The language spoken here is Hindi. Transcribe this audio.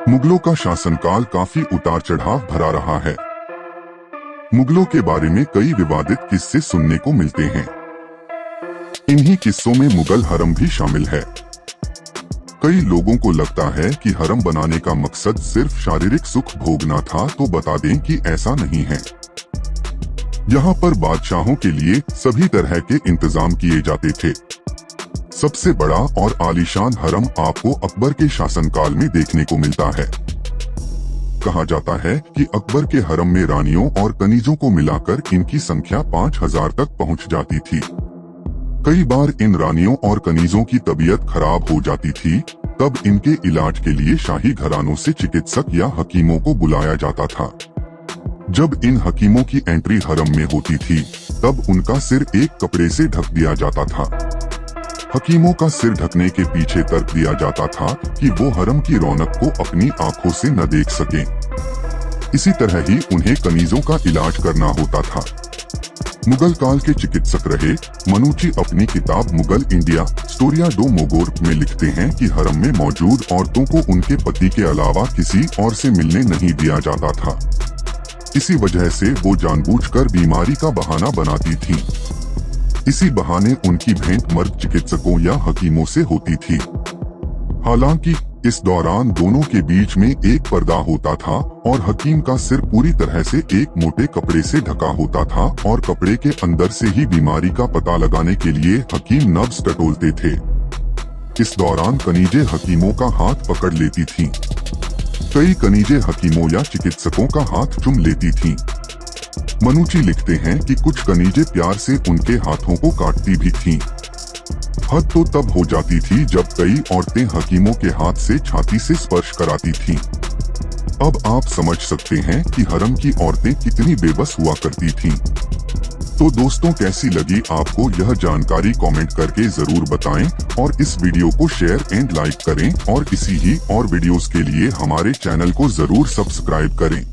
मुगलों का शासनकाल काफी उतार चढ़ाव भरा रहा है। मुगलों के बारे में कई विवादित किस्से सुनने को मिलते हैं। इन्हीं किस्सों में मुगल हरम भी शामिल है। कई लोगों को लगता है कि हरम बनाने का मकसद सिर्फ शारीरिक सुख भोगना था, तो बता दें कि ऐसा नहीं है। यहाँ पर बादशाहों के लिए सभी तरह के इंतजाम किए जाते थे। सबसे बड़ा और आलीशान हरम आपको अकबर के शासनकाल में देखने को मिलता है। कहा जाता है कि अकबर के हरम में रानियों और कनीजों को मिलाकर इनकी संख्या 5000 तक पहुंच जाती थी। कई बार इन रानियों और कनीजों की तबीयत खराब हो जाती थी, तब इनके इलाज के लिए शाही घरानों से चिकित्सक या हकीमों को बुलाया जाता था। जब इन हकीमों की एंट्री हरम में होती थी, तब उनका सिर एक कपड़े से ढक दिया जाता था। हकीमों का सिर ढकने के पीछे तर्क दिया जाता था कि वो हरम की रौनक को अपनी आंखों से न देख सकें। इसी तरह ही उन्हें कनीजों का इलाज करना होता था। मुगल काल के चिकित्सक रहे मनुची अपनी किताब मुगल इंडिया स्टोरिया डो मोगोर में लिखते हैं कि हरम में मौजूद औरतों को उनके पति के अलावा किसी और से मिलने नहीं दिया जाता था। इसी वजह से वो जानबूझकर बीमारी का बहाना बनाती थीं। इसी बहाने उनकी भेंट मर्द चिकित्सकों या हकीमों से होती थी। हालांकि इस दौरान दोनों के बीच में एक पर्दा होता था और हकीम का सिर पूरी तरह से एक मोटे कपड़े से ढका होता था और कपड़े के अंदर से ही बीमारी का पता लगाने के लिए हकीम नब्ज टटोलते थे। इस दौरान कनीजे हकीमों का हाथ पकड़ लेती थीं। कई कनीजे हकीमों या चिकित्सकों का हाथ चूम लेती थीं। मनुची लिखते हैं कि कुछ कनीजे प्यार से उनके हाथों को काटती भी थीं। हद तो तब हो जाती थी जब कई औरतें हकीमों के हाथ से छाती से स्पर्श कराती थीं। अब आप समझ सकते हैं कि हरम की औरतें कितनी बेबस हुआ करती थीं। तो दोस्तों, कैसी लगी आपको यह जानकारी कमेंट करके जरूर बताएं और इस वीडियो को शेयर एंड लाइक करें और इसी ही और वीडियोस के लिए हमारे चैनल को जरूर सब्सक्राइब करें।